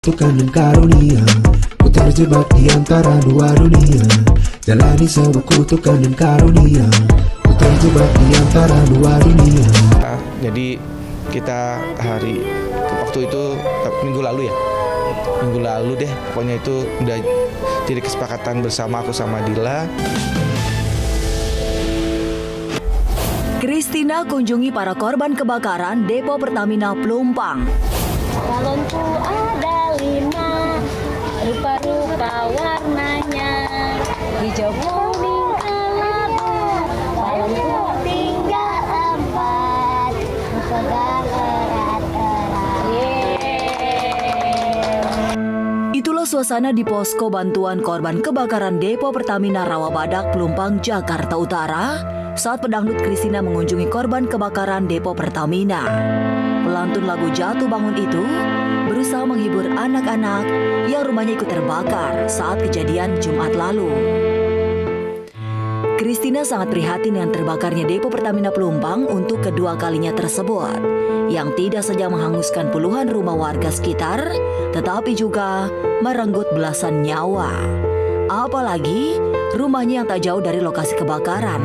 Tuhan dan karunia, ku terjebak di antara dua dunia. Jalani sebuah kutukan dan karunia, ku terjebak di antara dua dunia. Jadi kita waktu itu minggu lalu deh, pokoknya itu udah jadi kesepakatan bersama aku sama Dila. Christina kunjungi para korban kebakaran Depo Pertamina Pelumpang. Balonku ada 5, rupa-rupa warnanya, hijau kuning kelabu. Balonku tinggal 4, pegang erat-erat. Itulah suasana di posko bantuan korban kebakaran Depo Pertamina Rawabadak Pelumpang, Jakarta Utara saat pedangdut Christina mengunjungi korban kebakaran Depo Pertamina. Pelantun lagu Jatuh Bangun itu berusaha menghibur anak-anak yang rumahnya ikut terbakar saat kejadian Jumat lalu. Christina sangat prihatin dengan terbakarnya Depo Pertamina Pelumpang untuk kedua kalinya tersebut, yang tidak saja menghanguskan puluhan rumah warga sekitar, tetapi juga merenggut belasan nyawa. Apalagi rumahnya yang tak jauh dari lokasi kebakaran,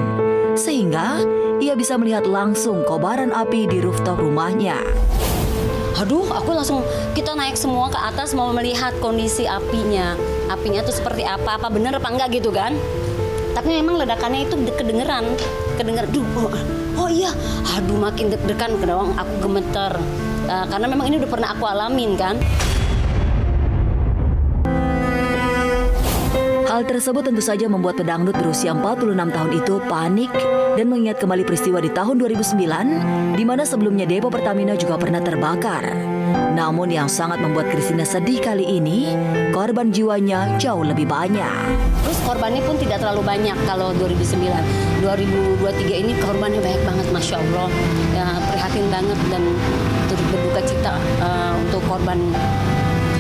sehingga ia bisa melihat langsung kobaran api di rooftop rumahnya. Aduh, kita naik semua ke atas mau melihat kondisi apinya. Apinya tuh seperti apa bener apa enggak gitu kan. Tapi memang ledakannya itu kedengeran. Oh iya, aduh makin deg-degan, kedawang aku gemeter. Karena memang ini udah pernah aku alamin kan. Hal tersebut tentu saja membuat pedangdut berusia 46 tahun itu panik dan mengingat kembali peristiwa di tahun 2009 di mana sebelumnya Depo Pertamina juga pernah terbakar. Namun yang sangat membuat Christina sedih kali ini, korban jiwanya jauh lebih banyak. Terus korbannya pun tidak terlalu banyak kalau 2009. 2023 ini korbannya banyak banget, Masya Allah. Ya, prihatin banget dan turut berduka cita untuk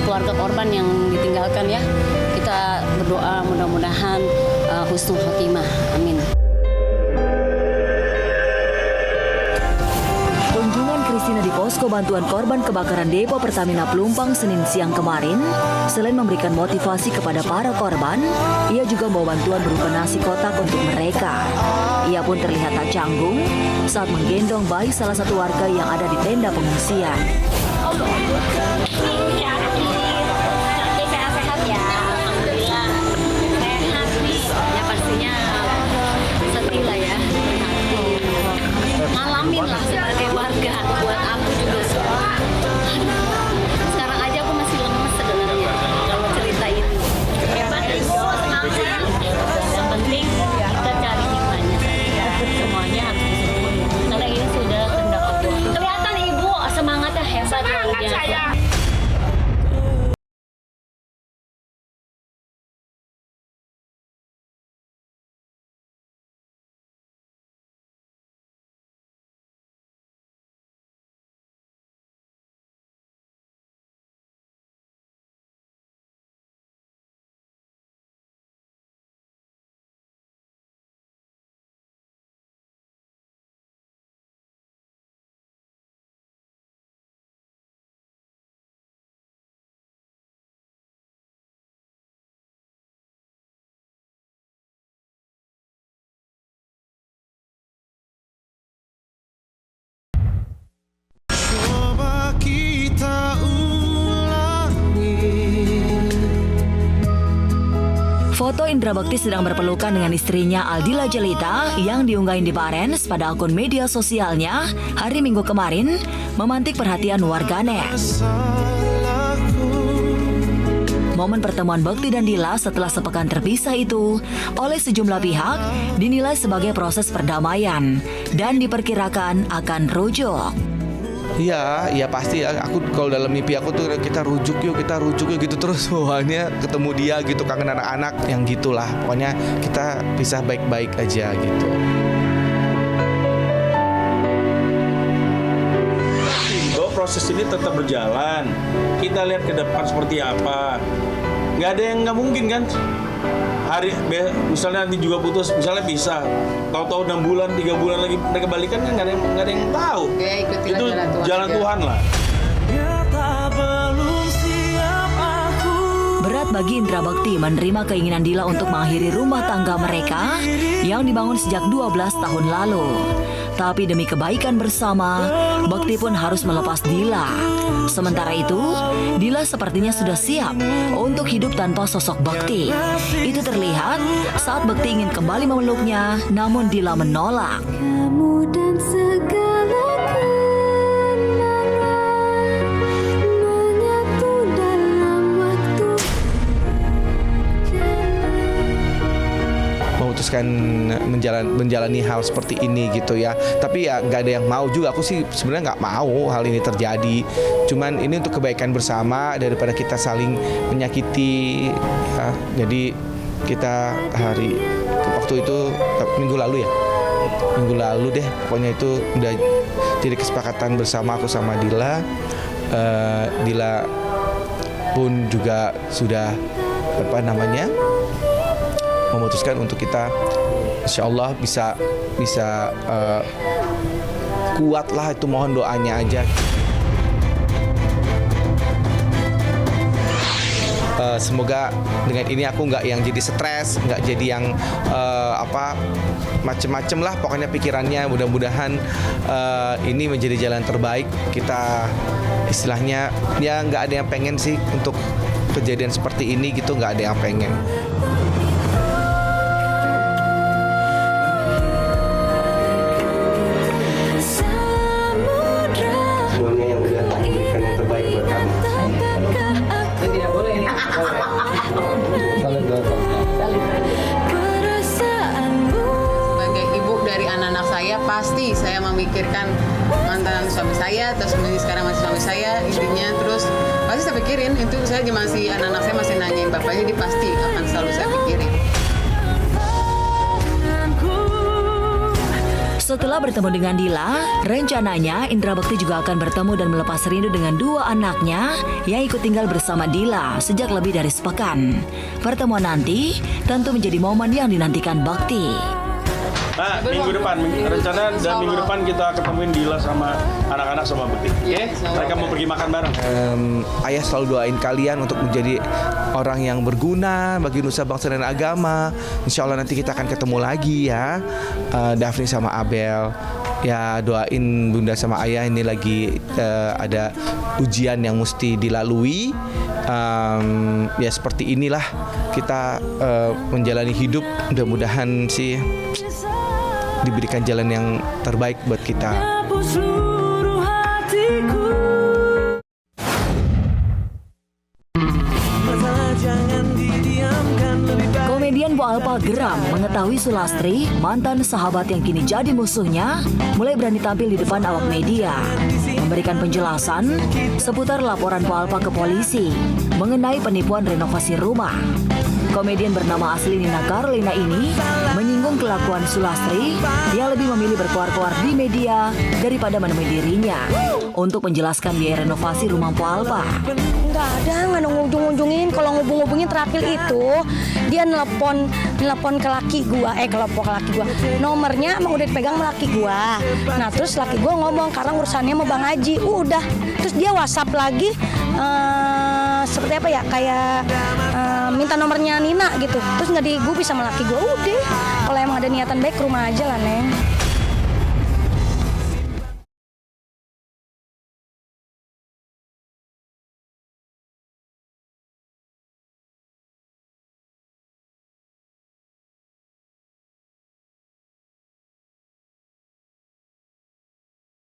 keluarga korban yang ditinggalkan ya. Kita berdoa mudah-mudahan husnul khotimah. Amin. Kunjungan Christina di posko bantuan korban kebakaran Depo Pertamina Pelumpang Senin siang kemarin, selain memberikan motivasi kepada para korban, ia juga membawa bantuan berupa nasi kotak untuk mereka. Ia pun terlihat tak canggung saat menggendong bayi salah satu warga yang ada di tenda pengungsian. Sehat-sehat ya, alhamdulillah. Sehat nih, ya pastinya sedih lah ya. Ngalamin lah sebagai warga, buat aku juga sekarang aja aku masih lemes sebenarnya kalau cerita itu. Hebat ibu, semangat. Yang penting kita cari hikmahnya saja. Semuanya harus disyukuri. Karena ini sudah kehendak Allah. Kelihatan ibu semangatnya hebat luar biasa. Foto Indra Bekti sedang berpelukan dengan istrinya Aldila Jelita yang diunggahin di Barens pada akun media sosialnya hari Minggu kemarin memantik perhatian warganet. Momen pertemuan Bekti dan Dila setelah sepekan terpisah itu oleh sejumlah pihak dinilai sebagai proses perdamaian dan diperkirakan akan rujuk. Iya pasti ya. Aku kalau dalam mimpi aku tuh kita rujuk yuk gitu terus bawaannya ketemu dia gitu, kangen anak-anak yang gitulah. Pokoknya kita pisah baik-baik aja gitu. Bahwa proses ini tetap berjalan. Kita lihat ke depan seperti apa. Nggak ada yang nggak mungkin kan. Misalnya nanti juga putus, misalnya bisa tahu-tahu 6 bulan, 3 bulan lagi mereka balikan kan nggak ada yang tahu. Itu jalan Tuhan lah. Ternyata belum siap Berat bagi Indra Bekti menerima keinginan Dila untuk mengakhiri rumah tangga mereka yang dibangun sejak 12 tahun lalu. Tapi demi kebaikan bersama, Bekti pun harus melepas Dila. Sementara itu, Dila sepertinya sudah siap untuk hidup tanpa sosok Bekti. Itu terlihat saat Bekti ingin kembali memeluknya, namun Dila menolak. Kamu dan segala menyatu dalam waktu. Memutuskan menjalani hal seperti ini gitu ya. Tapi ya nggak ada yang mau juga. Aku sih sebenarnya nggak mau hal ini terjadi. Cuman ini untuk kebaikan bersama daripada kita saling menyakiti ya. Jadi kita waktu itu minggu lalu deh, pokoknya itu udah jadi kesepakatan bersama aku sama Dila. Dila pun juga sudah memutuskan untuk kita insya Allah bisa kuat lah, itu mohon doanya aja. Semoga dengan ini aku nggak yang jadi stres, nggak jadi yang macem-macem lah pokoknya pikirannya. Mudah-mudahan ini menjadi jalan terbaik. Kita istilahnya ya nggak ada yang pengen sih untuk kejadian seperti ini gitu, nggak ada yang pengen. Semuanya yang udah memberikan yang terbaik buat kami. Tidak boleh ini. Sebagai ibu dari anak-anak saya, pasti saya memikirkan mantan suami saya, terus sekarang masih suami saya, intinya terus pasti saya pikirin itu. Saya masih anak-anak saya masih nanyain bapaknya, jadi pasti akan selalu saya pikirin. Setelah bertemu dengan Dila, rencananya Indra Bekti juga akan bertemu dan melepas rindu dengan dua anaknya yang ikut tinggal bersama Dila sejak lebih dari sepekan. Pertemuan nanti tentu menjadi momen yang dinantikan Bekti. Nah, minggu depan, rencana dan minggu depan kita ketemuin Dila sama anak-anak sama Bekti. Mereka mau pergi makan bareng. Ayah selalu doain kalian untuk menjadi orang yang berguna bagi nusa bangsa dan agama. Insya Allah nanti kita akan ketemu lagi ya, Daphne sama Abel. Ya doain bunda sama ayah, ini lagi ada ujian yang mesti dilalui. Ya seperti inilah kita menjalani hidup. Mudah-mudahan sih diberikan jalan yang terbaik buat kita. Komedian Bu Alpa geram mengetahui Sulastri, mantan sahabat yang kini jadi musuhnya, mulai berani tampil di depan awak media, memberikan penjelasan seputar laporan Bu Alpa ke polisi mengenai penipuan renovasi rumah. Komedian bernama asli Nina Carolina ini menyinggung kelakuan Sulastri yang lebih memilih berkeluar-keluar di media daripada menemui dirinya untuk menjelaskan biaya renovasi rumah Po Alpa. Nggak ada, nggak ngujung-ngujungin. Kalau ngubung-ngubungin terakhir itu dia nelpon ke laki gua, ke laki gua. Nomornya emang udah dipegang sama laki gua. Nah terus laki gua ngomong karena urusannya sama Bang Haji. Udah, terus dia WhatsApp lagi seperti apa ya, kayak minta nomornya Nina gitu. Terus nggak digubris sama laki gua. Udah, kalau emang ada niatan baik ke rumah aja lah, Neng.